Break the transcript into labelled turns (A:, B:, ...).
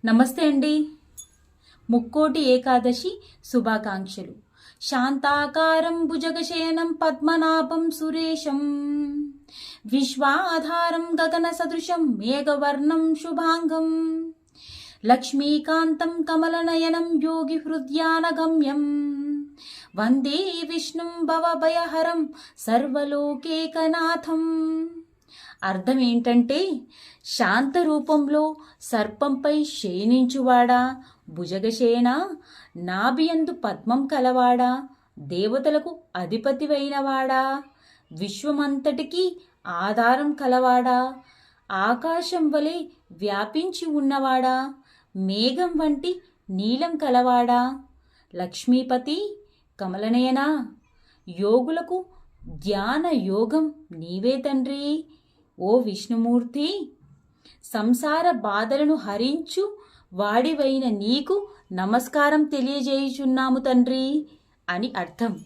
A: నమస్తే అండి. ముక్కోటి ఏకాదశి శుభాకాంక్షలు. శాంతాకారం భుజగశయనం పద్మనాభం సురేశం విశ్వాధారం గగన సదృశం మేఘవర్ణం శుభాంగం లక్ష్మీకాంతం కమలనయనం యోగి హృద్యానగమ్యం వందే విష్ణుం భవభయహరం సర్వలోకేకనాథం. అర్థం ఏంటంటే, శాంత రూపంలో సర్పంపై శయనించువాడా, భుజగశయన, నాభియందు పద్మం కలవాడా, దేవతలకు అధిపతివైనవాడా, విశ్వమంతటికి ఆధారం కలవాడా, ఆకాశం వలె వ్యాపించి ఉన్నవాడా, మేఘం వంటి నీలం కలవాడా, లక్ష్మీపతి, కమలనయనా, యోగులకు ధ్యాన యోగం నీవే తండ్రి. ఓ విష్ణుమూర్తి, సంసార బాధలను హరించు వాడివైన నీకు నమస్కారం తెలియజేయుచున్నాము తండ్రి అని అర్థం.